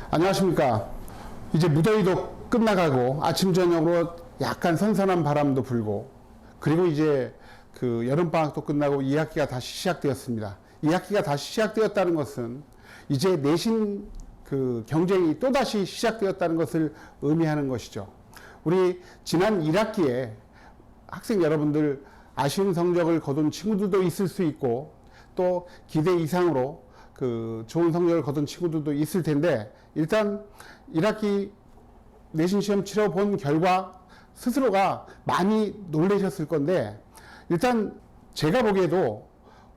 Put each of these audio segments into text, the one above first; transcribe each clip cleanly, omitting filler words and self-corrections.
안녕하십니까. 이제 무더위도 끝나가고 아침 저녁으로 약간 선선한 바람도 불고, 그리고 이제 그 여름방학도 끝나고 2학기가 다시 시작되었습니다. 2학기가 다시 시작되었다는 것은 이제 내신 그 경쟁이 또다시 시작되었다는 것을 의미하는 것이죠. 우리 지난 1학기에 학생 여러분들 아쉬운 성적을 거둔 친구들도 있을 수 있고, 또 기대 이상으로 그 좋은 성적을 거둔 친구들도 있을 텐데, 일단 1학기 내신 시험 치러 본 결과 스스로가 많이 놀라셨을 건데, 일단 제가 보기에도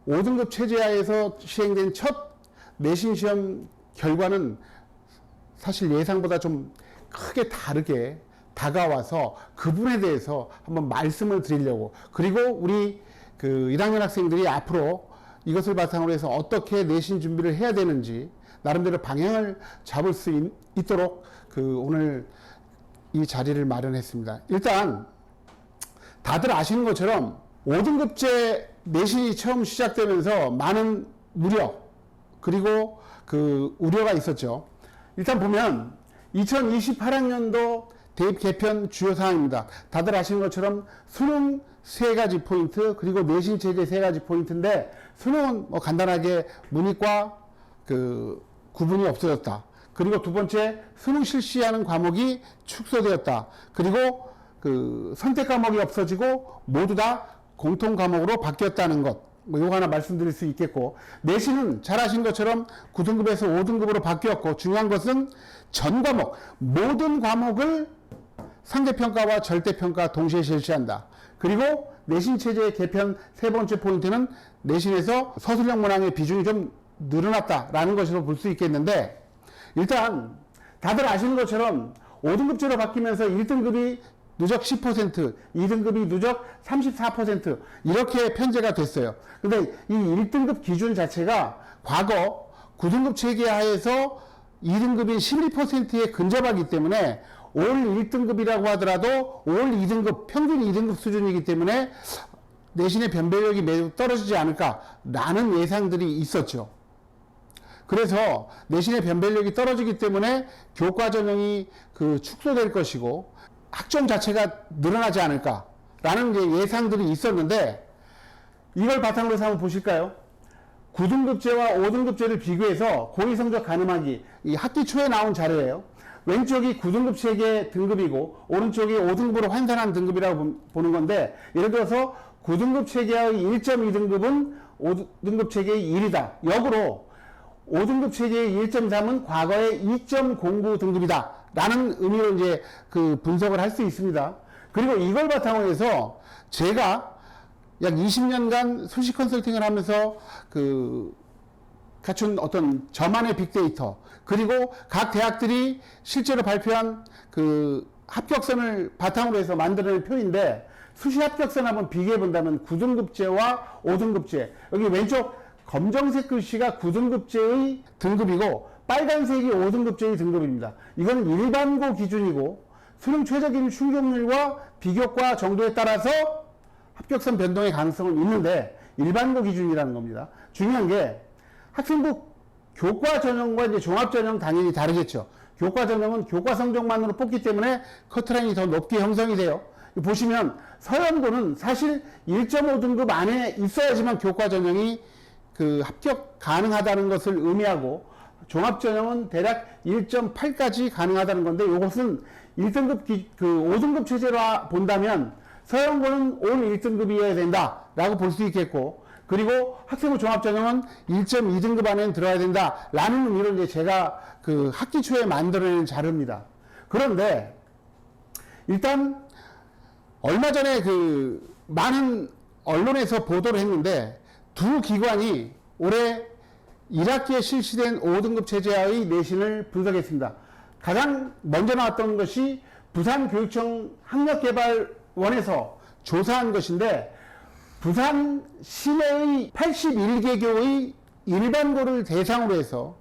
5등급 체제하에서 시행된 첫 내신 시험 결과는 사실 예상보다 좀 크게 다르게 다가와서 그 부분에 대해서 한번 말씀을 드리려고, 그리고 우리 그 1학년 학생들이 앞으로 이것을 바탕으로 해서 어떻게 내신 준비를 해야 되는지 나름대로 방향을 잡을 수 있도록 그 오늘 이 자리를 마련했습니다. 일단 다들 아시는 것처럼 5등급제 내신이 처음 시작되면서 많은 우려, 그리고 그 우려가 있었죠. 일단 보면 2028학년도 대입 개편 주요 사항입니다. 다들 아시는 것처럼 수능 3가지 포인트, 그리고 내신 체제 3가지 포인트인데, 수능은 뭐 간단하게 문이과 그 구분이 없어졌다. 그리고 두 번째, 수능 실시하는 과목이 축소되었다. 그리고 그 선택 과목이 없어지고 모두 다 공통 과목으로 바뀌었다는 것. 뭐 요거 하나 말씀드릴 수 있겠고, 내신은 잘 아신 것처럼 9등급에서 5등급으로 바뀌었고, 중요한 것은 전 과목, 모든 과목을 상대평가와 절대평가 동시에 실시한다. 그리고 내신 체제의 개편 세 번째 포인트는 내신에서 서술형 문항의 비중이 좀 늘어났다라는 것으로 볼 수 있겠는데, 일단 다들 아시는 것처럼 5등급제로 바뀌면서 1등급이 누적 10%, 2등급이 누적 34% 이렇게 편제가 됐어요. 근데 이 1등급 기준 자체가 과거 9등급 체계 하에서 2등급이 12%에 근접하기 때문에 올 1등급이라고 하더라도 올 2등급, 평균 2등급 수준이기 때문에 내신의 변별력이 매우 떨어지지 않을까라는 예상들이 있었죠. 그래서 내신의 변별력이 떨어지기 때문에 교과 전형이 그 축소될 것이고 학점 자체가 늘어나지 않을까라는 이제 예상들이 있었는데, 이걸 바탕으로 해서 한번 보실까요? 9등급제와 5등급제를 비교해서 고의 성적 가늠하기, 이 학기 초에 나온 자료예요. 왼쪽이 9등급 체계 등급이고 오른쪽이 5등급으로 환산한 등급이라고 보는 건데, 예를 들어서 9등급 체계의 1.2등급은 5등급 체계의 1이다. 역으로 5등급 체계의 1.3은 과거의 2.09 등급이다. 라는 의미로 이제 그 분석을 할 수 있습니다. 그리고 이걸 바탕으로 해서 제가 약 20년간 수시 컨설팅을 하면서 그 갖춘 어떤 저만의 빅데이터, 그리고 각 대학들이 실제로 발표한 그 합격선을 바탕으로 해서 만들어낸 표인데, 수시 합격선 한번 비교해 본다면 9등급제와 5등급제, 여기 왼쪽 검정색 글씨가 9등급제의 등급이고 빨간색이 5등급제의 등급입니다. 이건 일반고 기준이고 수능 최저기준 충족률과 비교과 정도에 따라서 합격선 변동의 가능성은 있는데 일반고 기준이라는 겁니다. 중요한 게 학생부 교과 전형과 이제 종합 전형 당연히 다르겠죠. 교과 전형은 교과 성적만으로 뽑기 때문에 커트라인이 더 높게 형성이 돼요. 보시면 서연고는 사실 1.5등급 안에 있어야지만 교과 전형이 그 합격 가능하다는 것을 의미하고, 종합 전형은 대략 1.8까지 가능하다는 건데, 이것은 1등급 그 5등급 체제로 본다면 서연고는 올 1등급이어야 된다라고 볼 수 있겠고, 그리고 학생부 종합전형은 1.2등급 안에 들어야 된다라는 의미로 이제 제가 그 학기 초에 만들어낸 자료입니다. 그런데 일단 얼마 전에 그 많은 언론에서 보도를 했는데, 두 기관이 올해 1학기에 실시된 5등급 체제하의 내신을 분석했습니다. 가장 먼저 나왔던 것이 부산교육청 학력개발원에서 조사한 것인데, 부산 시내의 81개 교의 일반고를 대상으로 해서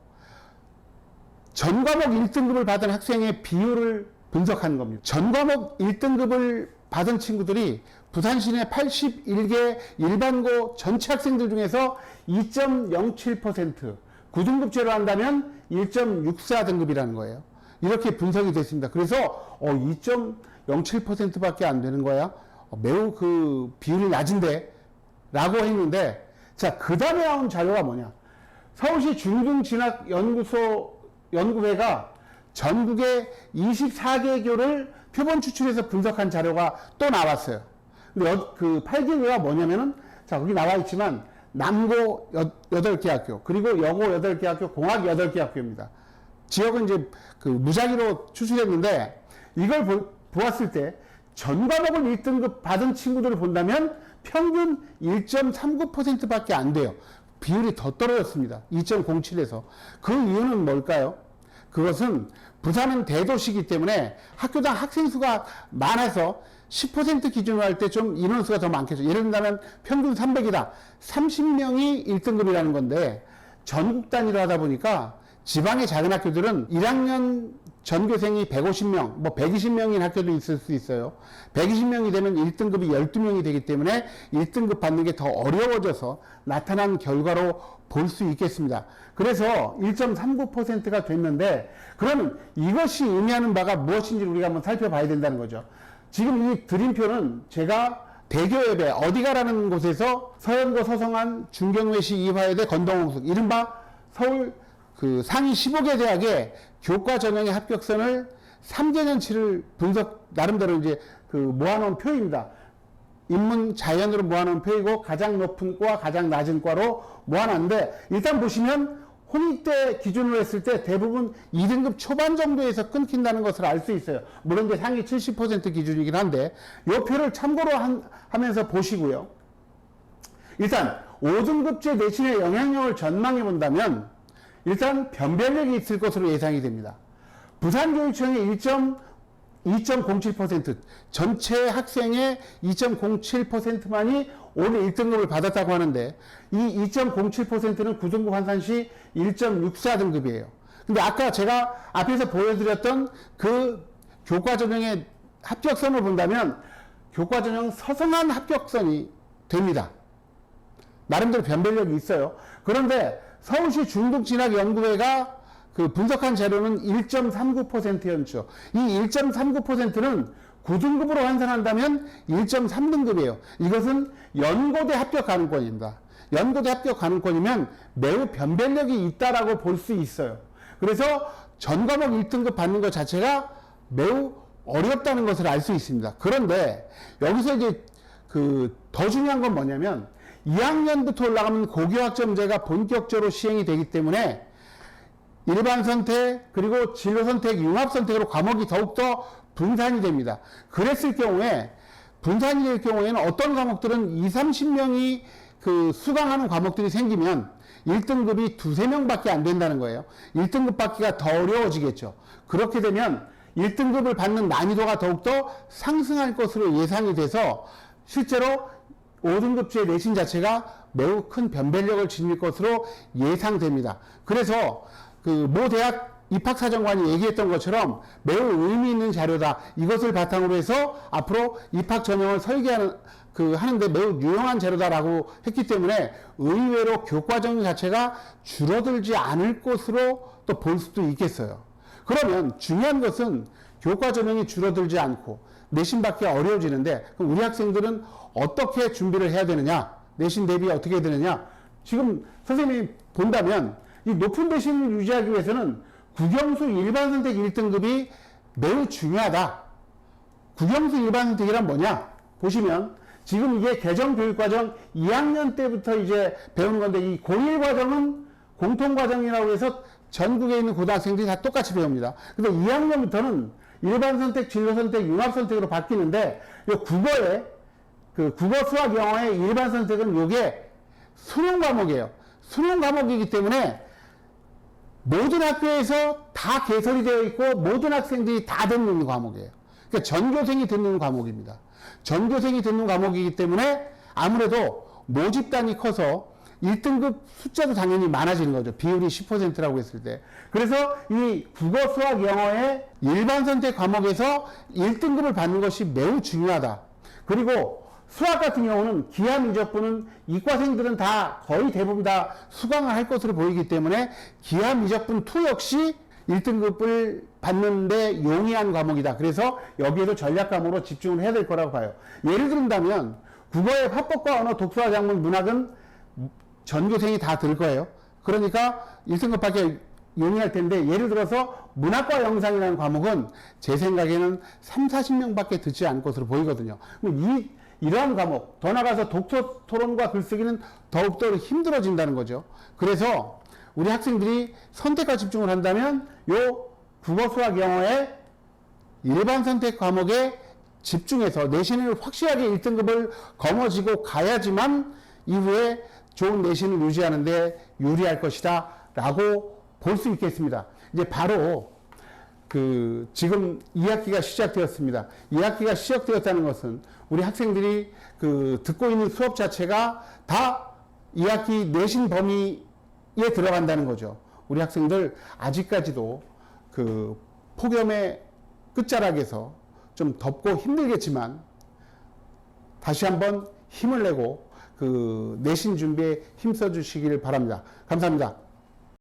전 과목 1등급을 받은 학생의 비율을 분석한 겁니다. 전 과목 1등급을 받은 친구들이 부산 시내 81개 일반고 전체 학생들 중에서 2.07%, 9등급제로 한다면 1.64등급이라는 거예요. 이렇게 분석이 됐습니다. 그래서 2.07%밖에 안 되는 거야. 매우 그 비율이 낮은데 라고 했는데, 자, 그 다음에 나온 자료가 뭐냐. 서울시 중등진학연구소 연구회가 전국의 24개교를 표본 추출해서 분석한 자료가 또 나왔어요. 근데 그 8개교가 뭐냐면은, 자, 거기 나와 있지만, 남고 8개 학교, 그리고 여고 8개 학교, 공학 8개 학교입니다. 지역은 이제 그 무작위로 추출했는데, 이걸 보았을 때, 전 과목을 1등급 받은 친구들을 본다면, 평균 1.39%밖에 안 돼요. 비율이 더 떨어졌습니다. 2.07에서. 그 이유는 뭘까요? 그것은 부산은 대도시이기 때문에 학교당 학생 수가 많아서 10% 기준으로 할 때 좀 인원수가 더 많겠죠. 예를 들면 평균 300이다. 30명이 1등급이라는 건데 전국 단위로 하다 보니까 지방의 작은 학교들은 1학년 전교생이 150명, 뭐 120명인 학교도 있을 수 있어요. 120명이 되면 1등급이 12명이 되기 때문에 1등급 받는 게 더 어려워져서 나타난 결과로 볼 수 있겠습니다. 그래서 1.39%가 됐는데, 그러면 이것이 의미하는 바가 무엇인지 우리가 한번 살펴봐야 된다는 거죠. 지금 이 드림표는 제가 대교협에 어디가라는 곳에서 서현고, 서성한, 중경외시, 이화여대, 건동홍숙, 이른바 서울 그 상위 15개 대학의 교과 전형의 합격선을 3개년치를 분석, 나름대로 이제 그 모아놓은 표입니다. 인문 자연으로 모아놓은 표이고, 가장 높은 과, 가장 낮은 과로 모아놨는데, 일단 보시면, 홍익대 기준으로 했을 때 대부분 2등급 초반 정도에서 끊긴다는 것을 알 수 있어요. 물론 이제 상위 70% 기준이긴 한데, 이 표를 참고로 하면서 보시고요. 일단, 5등급제 내신의 영향력을 전망해 본다면, 일단 변별력이 있을 것으로 예상이 됩니다. 부산교육청의 2.07%, 전체 학생의 2.07%만이 올해 1등급을 받았다고 하는데, 이 2.07%는 9등급 환산 시 1.64등급이에요. 근데 아까 제가 앞에서 보여드렸던 그 교과전형의 합격선을 본다면, 교과전형 서성한 합격선이 됩니다. 나름대로 변별력이 있어요. 그런데 서울시 중등진학연구회가 그 분석한 자료는 1.39%였죠. 이 1.39%는 9등급으로 환산한다면 1.3등급이에요. 이것은 연고대 합격 가능권입니다. 연고대 합격 가능권이면 매우 변별력이 있다라고 볼 수 있어요. 그래서 전 과목 1등급 받는 것 자체가 매우 어렵다는 것을 알 수 있습니다. 그런데 여기서 이제 그 더 중요한 건 뭐냐면 2학년부터 올라가면 고교학점제가 본격적으로 시행이 되기 때문에 일반 선택, 그리고 진로 선택, 융합 선택으로 과목이 더욱더 분산이 됩니다. 그랬을 경우에, 분산이 될 경우에는 어떤 과목들은 20, 30명이 그 수강하는 과목들이 생기면 1등급이 2, 3명밖에 안 된다는 거예요. 1등급 받기가 더 어려워지겠죠. 그렇게 되면 1등급을 받는 난이도가 더욱더 상승할 것으로 예상이 돼서 실제로 5등급제 내신 자체가 매우 큰 변별력을 지닐 것으로 예상됩니다. 그래서 그 모 대학 입학사정관이 얘기했던 것처럼 매우 의미 있는 자료다. 이것을 바탕으로 해서 앞으로 입학 전형을 하는데 매우 유용한 자료다라고 했기 때문에 의외로 교과 전형 자체가 줄어들지 않을 것으로 또 볼 수도 있겠어요. 그러면 중요한 것은 교과 전형이 줄어들지 않고 내신 받기 어려워지는데, 그럼 우리 학생들은 어떻게 준비를 해야 되느냐? 내신 대비 어떻게 해야 되느냐? 지금 선생님이 본다면 이 높은 내신을 유지하기 위해서는 국영수 일반 선택 1등급이 매우 중요하다. 국영수 일반 선택이란 뭐냐? 보시면 지금 이게 개정교육과정 2학년 때부터 이제 배우는 건데, 이 고1 과정은 공통과정이라고 해서 전국에 있는 고등학생들이 다 똑같이 배웁니다. 근데 2학년부터는 일반 선택, 진로 선택, 융합 선택으로 바뀌는데, 이 국어에, 그 국어, 수학, 영어의 일반 선택은 요게 수능 과목이에요. 수능 과목이기 때문에 모든 학교에서 다 개설이 되어 있고 모든 학생들이 다 듣는 과목이에요. 그러니까 전교생이 듣는 과목입니다. 전교생이 듣는 과목이기 때문에 아무래도 모집단이 커서 1등급 숫자도 당연히 많아지는 거죠. 비율이 10%라고 했을 때. 그래서 이 국어, 수학, 영어의 일반 선택 과목에서 1등급을 받는 것이 매우 중요하다. 그리고 수학 같은 경우는 기하 미적분은 이과생들은 다 거의 대부분 다 수강을 할 것으로 보이기 때문에 기하 미적분 2 역시 1등급을 받는데 용이한 과목이다. 그래서 여기에도 전략 과목으로 집중을 해야 될 거라고 봐요. 예를 든다면 국어의 화법과 언어, 독서와 작문, 문학은 전교생이 다 들 거예요. 그러니까 1등급 받기 용이할 텐데, 예를 들어서 문학과 영상이라는 과목은 제 생각에는 3, 40명밖에 듣지 않을 것으로 보이거든요. 이러한 과목, 더 나아가서 독서 토론과 글쓰기는 더욱더 힘들어진다는 거죠. 그래서 우리 학생들이 선택과 집중을 한다면 요 국어, 수학, 영어의 일반 선택 과목에 집중해서 내신을 확실하게 1등급을 거머쥐고 가야지만 이후에 좋은 내신을 유지하는데 유리할 것이다 라고 볼 수 있겠습니다. 이제 바로 지금 2학기가 시작되었습니다. 2학기가 시작되었다는 것은 우리 학생들이 듣고 있는 수업 자체가 다 2학기 내신 범위에 들어간다는 거죠. 우리 학생들 아직까지도 폭염의 끝자락에서 좀 덥고 힘들겠지만 다시 한번 힘을 내고 내신 준비에 힘써 주시길 바랍니다. 감사합니다.